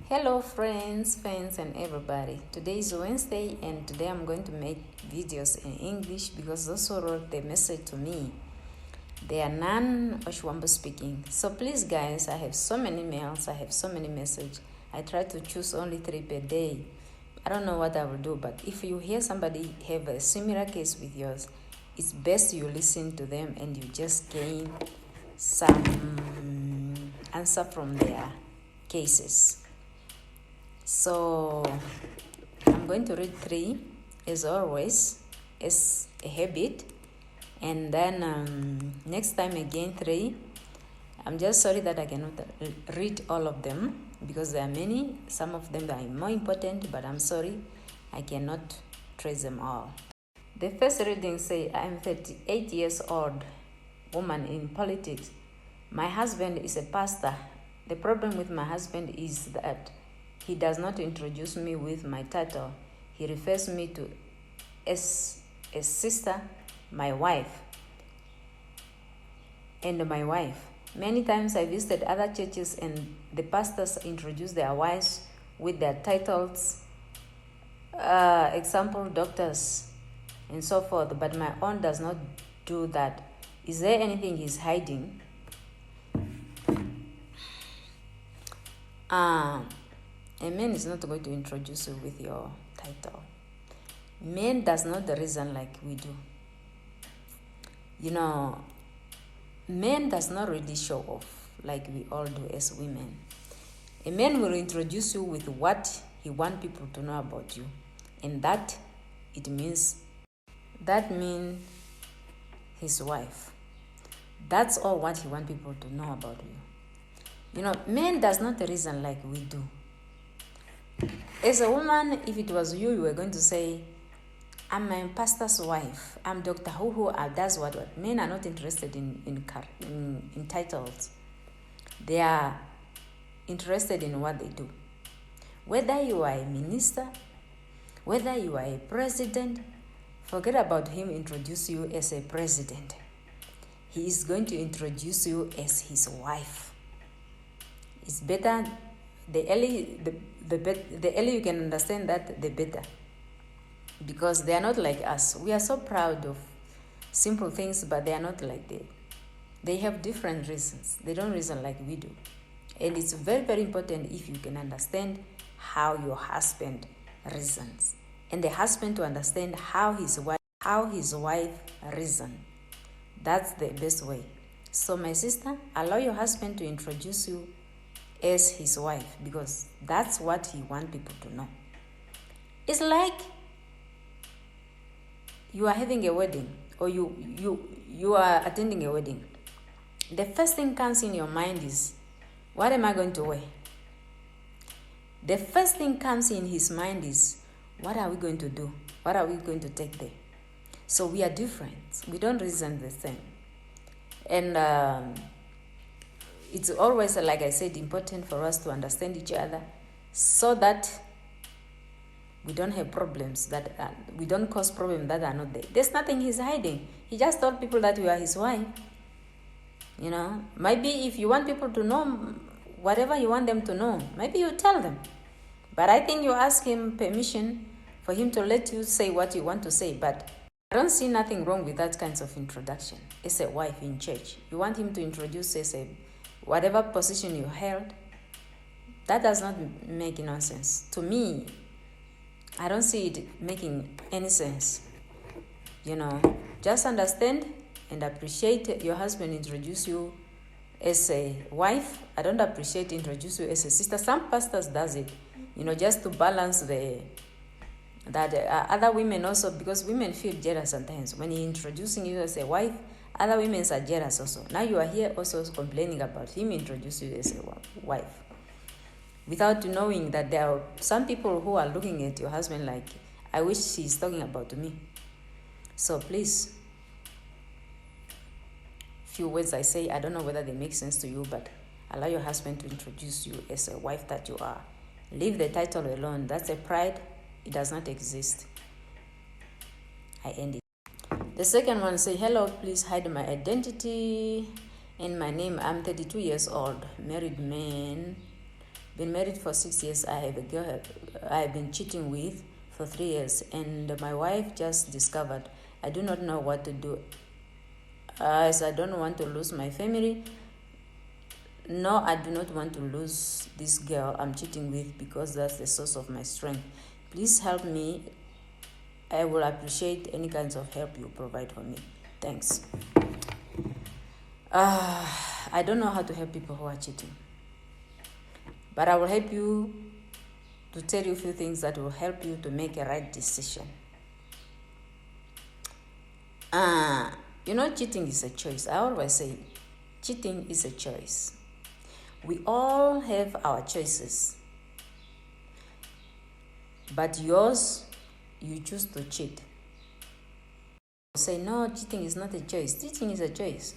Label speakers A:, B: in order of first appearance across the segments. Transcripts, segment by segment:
A: Hello friends, fans and everybody. Today is Wednesday and today I'm going to make videos in English because those who wrote the message to me, they are non-Oshwambo speaking. So please guys, I have so many mails, I have so many messages. I try to choose only 3 per day. I don't know what I will do, but if you hear somebody have a similar case with yours, it's best you listen to them and you just gain some answer from their cases. So I'm going to read 3 as always, as a habit, and then next time again 3. I'm just sorry that I cannot read all of them because there are many. Some of them are more important, but I'm sorry I cannot trace them all. The first reading say, I'm 38 years old, woman in politics. My husband is a pastor. The problem with my husband is that he does not introduce me with my title. He refers me to as a sister, my wife, and my wife. Many times I visited other churches and the pastors introduce their wives with their titles, example, doctors, and so forth, but my own does not do that. Is there anything he's hiding? A man is not going to introduce you with your title. Men does not reason like we do. Men does not really show off like we all do as women. A man will introduce you with what he wants people to know about you. And that means his wife. That's all what he wants people to know about you. Men does not reason like we do. As a woman, if it was you were going to say, I'm my pastor's wife, I'm Dr. Who does what. Men are not interested in titles. They are interested in what they do. Whether you are a minister, whether you are a president, forget about him introduce you as a president. He is going to introduce you as his wife. It's better, the early you can understand that, the better. Because they are not like us. We are so proud of simple things, but they are not like that. They have different reasons. They don't reason like we do. And it's very, very important if you can understand how your husband reasons. And the husband to understand how his wife reasons. That's the best way. So my sister, allow your husband to introduce you as his wife because that's what he wants people to know. It's like you are having a wedding or you are attending a wedding. The first thing comes in your mind is, what am I going to wear? The first thing comes in his mind is, what are we going to do? What are we going to take there? So we are different. We don't reason the same. And it's always, like I said, important for us to understand each other so that we don't have problems, we don't cause problems that are not there. There's nothing he's hiding. He just told people that we are his wife. Maybe if you want people to know whatever you want them to know, maybe you tell them. But I think you ask him permission for him to let you say what you want to say. But I don't see nothing wrong with that kind of introduction. As a wife in church, you want him to introduce as whatever position you held. That does not make nonsense. To me, I don't see it making any sense. Just understand and appreciate your husband introduce you as a wife. I don't appreciate introduce you as a sister. Some pastors does it, just to balance other women also, because women feel jealous sometimes. When he's introducing you as a wife, other women are jealous also. Now you are here also complaining about him introducing you as a wife. Without knowing that there are some people who are looking at your husband like, I wish he's talking about me. So please, few words I say, I don't know whether they make sense to you, but allow your husband to introduce you as a wife that you are. Leave the title alone. That's a pride. It does not exist. I end it. The second one say, hello, please hide my identity and my name. I'm 32 years old, married man. been married for 6 years. I have a girl I've been cheating with for 3 years, and my wife just discovered. I do not know what to do, as I don't want to lose my family. No, I do not want to lose this girl I'm cheating with, because that's the source of my strength. Please help me. I will appreciate any kinds of help you provide for me. Thanks. I don't know how to help people who are cheating, but I will help you to tell you a few things that will help you to make a right decision. Cheating is a choice. I always say cheating is a choice. We all have our choices, but yours, you choose to cheat. Say, no, cheating is not a choice. Cheating is a choice.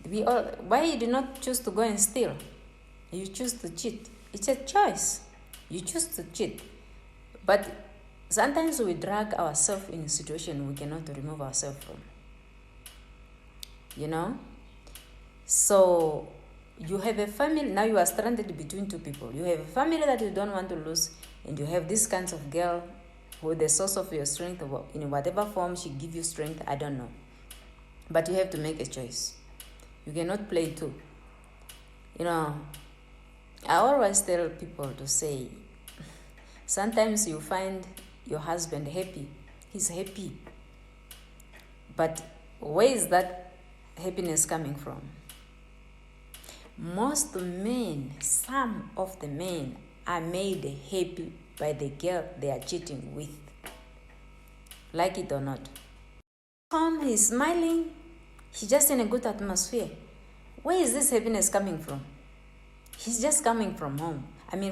A: Why you do not choose to go and steal? You choose to cheat. It's a choice. You choose to cheat. But sometimes we drag ourselves in a situation we cannot remove ourselves from. So you have a family, now you are stranded between two people. You have a family that you don't want to lose, and you have this kinds of girl who is the source of your strength, in whatever form she give you strength, I don't know. But you have to make a choice. You cannot play two. I always tell people to say, sometimes you find your husband happy. He's happy. But where is that happiness coming from? Some of the men are made happy by the girl they are cheating with. Like it or not. He's smiling. He's just in a good atmosphere. Where is this happiness coming from? He's just coming from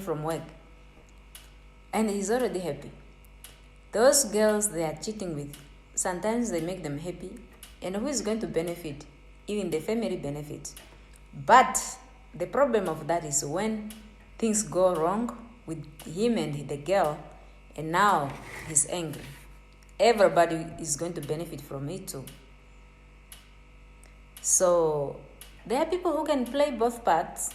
A: from work. And he's already happy. Those girls they are cheating with, sometimes they make them happy. And who is going to benefit? Even the family benefits. But the problem of that is when things go wrong with him and the girl, and now he's angry. Everybody is going to benefit from it too. So there are people who can play both parts,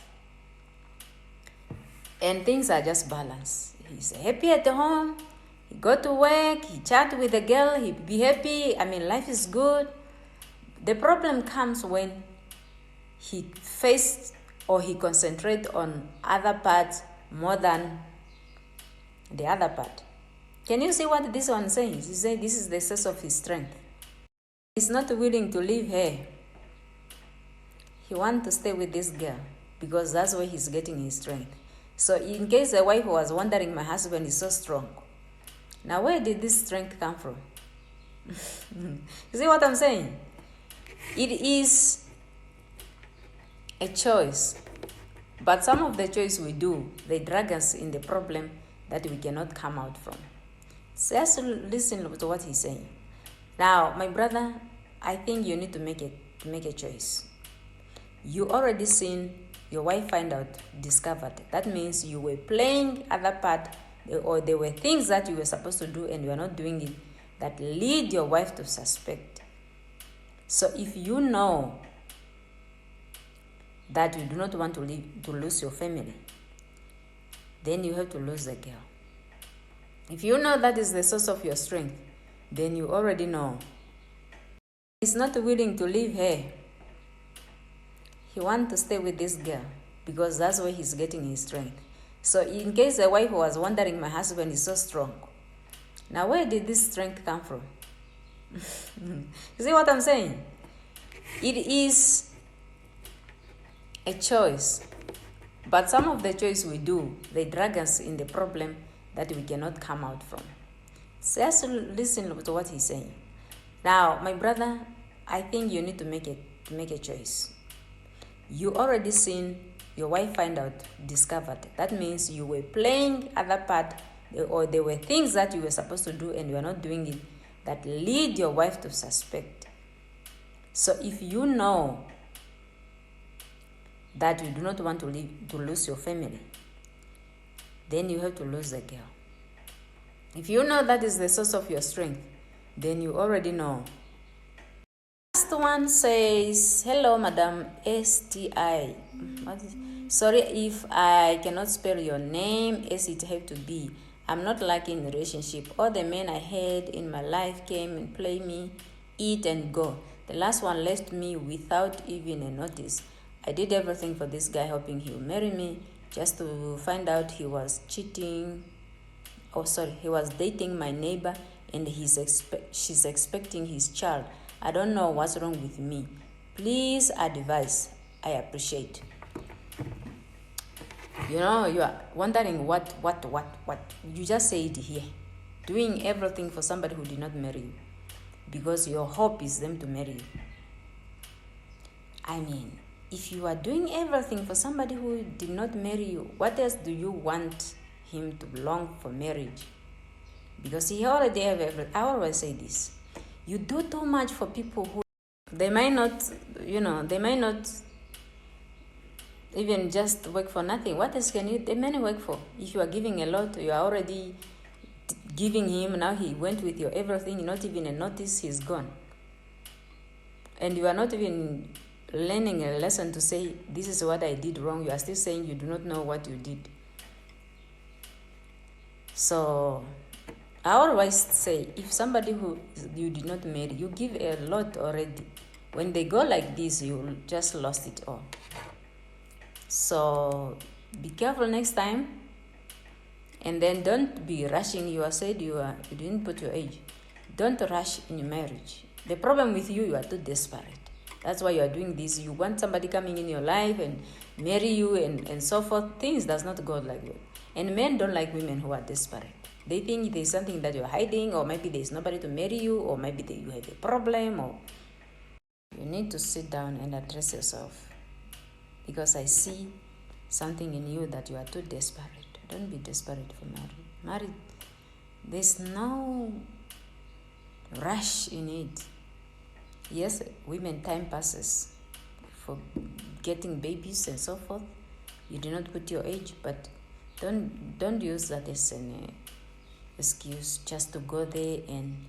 A: and things are just balanced. He's happy at home, he go to work, he chat with the girl, he be happy. Life is good. The problem comes when he faced or he concentrate on other parts more than the other part. Can you see what this one says? He says this is the source of his strength. He's not willing to leave her. He wants to stay with this girl because that's where he's getting his strength. So in case the wife was wondering, my husband is so strong. Now where did this strength come from? You see what I'm saying? It is a choice. But some of the choice we do, they drag us in the problem that we cannot come out from. So just listen to what he's saying. Now, my brother, I think you need to make a choice. You already seen your wife find out, discovered. That means you were playing other part, or there were things that you were supposed to do and you are not doing it, that lead your wife to suspect. So if you know that you do not want to lose your family, then you have to lose the girl. If you know that is the source of your strength, then you already know. He's not willing to leave her. He wants to stay with this girl because that's where he's getting his strength. So in case the wife was wondering, my husband is so strong. Now where did this strength come from? You see what I'm saying? It is a choice. But some of the choice we do, they drag us in the problem that we cannot come out from. So just listen to what he's saying. Now, my brother, I think you need to make a choice. You already seen your wife find out, discovered. That means you were playing other part, or there were things that you were supposed to do and you are not doing it, that lead your wife to suspect. So if you know that you do not want to lose your family, then you have to lose the girl. If you know that is the source of your strength, then you already know. last one says, hello, Madam STI. Sorry if I cannot spell your name as it have to be. I'm not liking the relationship. All the men I had in my life came and play me, eat and go. The last one left me without even a notice. I did everything for this guy, hoping he would marry me, just to find out he was cheating. He was dating my neighbor, and she's expecting his child. I don't know what's wrong with me. Please advise. I appreciate. You know, you are wondering what. You just said here. Doing everything for somebody who did not marry you, because your hope is them to marry you. I mean, if you are doing everything for somebody who did not marry you, what else do you want him to long for marriage? Because he already have everything. I always say this. You do too much for people who they might not even just work for nothing. What else can the man work for? If you are giving a lot, you are already giving him. Now he went with your everything, not even a notice, he's gone. And you are not even learning a lesson to say, this is what I did wrong. You are still saying you do not know what you did. So I always say, if somebody who you did not marry, you give a lot already. When they go like this, you just lost it all. So be careful next time. And then don't be rushing. You said you didn't put your age. Don't rush in your marriage. The problem with you are too desperate. That's why you are doing this. You want somebody coming in your life and marry you and so forth. Things does not go like that. And men don't like women who are desperate. They think there's something that you're hiding, or maybe there's nobody to marry you, or maybe you have a problem, or you need to sit down and address yourself. Because I see something in you that you are too desperate. Don't be desperate for marriage. There's no rush in it. Yes, women, time passes for getting babies and so forth. You do not put your age, but don't use that as an excuse just to go there and,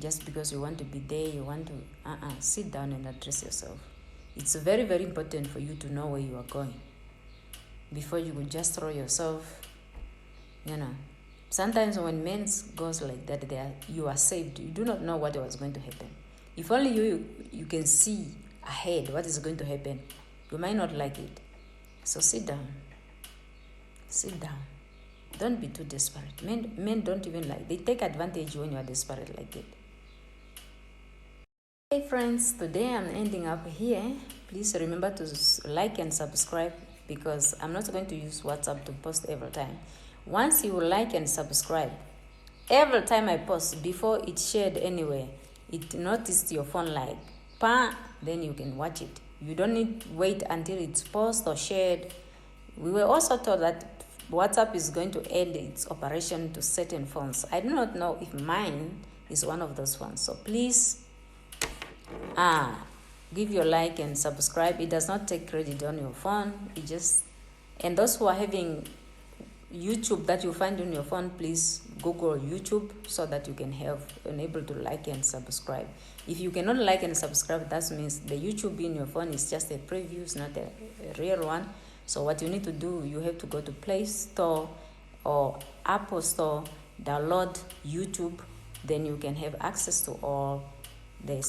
A: just because you want to be there, you want to, sit down and address yourself. It's very, very important for you to know where you are going before you would just throw yourself, Sometimes when men goes like that, you are saved. You do not know what was going to happen. If only you can see ahead what is going to happen, you might not like it. So sit down. Sit down. Don't be too desperate. Men don't even like. They take advantage when you are desperate like that. Hey friends, today I'm ending up here. Please remember to like and subscribe, because I'm not going to use WhatsApp to post every time. Once you like and subscribe, every time I post, before it's shared anywhere, it noticed your phone like, then you can watch it. You don't need to wait until it's posted or shared. We were also told that WhatsApp is going to end its operation to certain phones. I do not know if mine is one of those phones. So please, give your like and subscribe. It does not take credit on your phone. And those who are having YouTube that you find on your phone, please Google YouTube so that you can able to like and subscribe. If you cannot like and subscribe, that means the YouTube in your phone is just a preview, it's not a real one. So what you need to do, you have to go to Play Store or Apple Store, download YouTube, then you can have access to all the